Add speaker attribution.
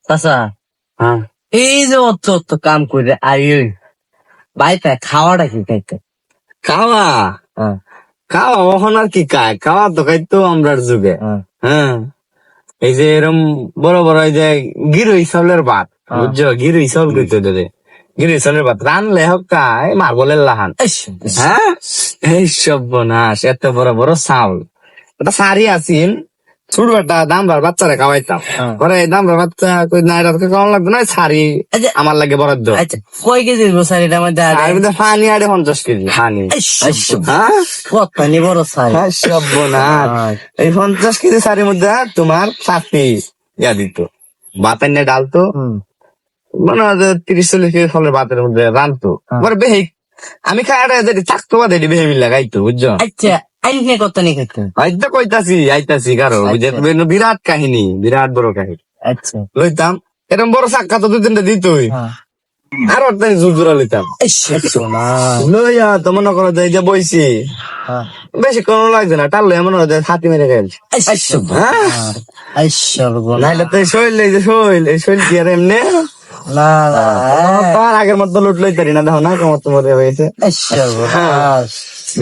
Speaker 1: চাচা
Speaker 2: হ্যাঁ
Speaker 1: এই যে অত অত কাম করে আই বাইতে খাওয়াটা কি খাইতে?
Speaker 2: খাওয়া
Speaker 1: হ্যাঁ
Speaker 2: খাওয়া ওখন আর কি খায়, খাওয়া তো খাইতো আমরার যুগে।
Speaker 1: হ্যাঁ
Speaker 2: হ্যাঁ এই যে এরম বড় বড় এই যে গিরুই চাউলের ভাত,
Speaker 1: হ্যাঁ।
Speaker 2: বুঝছো? গিরুই চাউল কইতো দে, গিরুই চাউলের ভাত রানলে হকা এই মার্বলের লাহান। হ্যাঁ এই সর্বনাশ, এত বড় বড় চাউল। ওটা সারি আসিন ছোট একটা দামরার বাচ্চারা খাওয়াইতাম।
Speaker 1: হ্যাঁ।
Speaker 2: পরে দামরার বাচ্চা কই না এটা খাওয়ান লাগবে না, সারি
Speaker 1: আচ্ছা
Speaker 2: আমার লাগে বরাদ্দ।
Speaker 1: আচ্ছা কয় কেজি স্যার এটার মধ্যে
Speaker 2: আর মধ্যে পানি আড়ে 50 কেজি পানি। হ্যাঁ
Speaker 1: কত্তানি বড় স্যার
Speaker 2: হ্যাঁ, সর্বনাশ। এই 50 কেজি সারির মধ্যে তোমার চাটনি ইয়া দিত, ভাত এনে ডালতো, মনে হয় যে 30-40 কেজি ফলের ভাতের মধ্যে রানতো। পরে বেহি আমি খাই যদি থাকতো বা দেরি বেহি মিল লাগাইতো, বুঝছো?
Speaker 1: আচ্ছা আইনে কত্তানি খাইতে?
Speaker 2: হয়তো আইতাছি কারো
Speaker 1: আচ্ছা।
Speaker 2: বিরাট কাহিনী, বিরাট বড় কাহিনী
Speaker 1: আচ্ছা
Speaker 2: লইতাম। এরকম বড় চাক্কা তো 2-3টা দিতই, আর অর্থাৎ জোর জোড়া লইতাম। লইয়া তো মনে করো যে এই যে বইছি বেশি কোনো লাগছে না, টাল লইয়া মনে হয় যে হাতি মেরে গেছে। নাইলে তো এই শৈল, এই যে শৈল, এই শৈল কি আর এমনি তার আগের মতো লুট লইতারি না, দেখো না কেমন তোমার হয়েছে।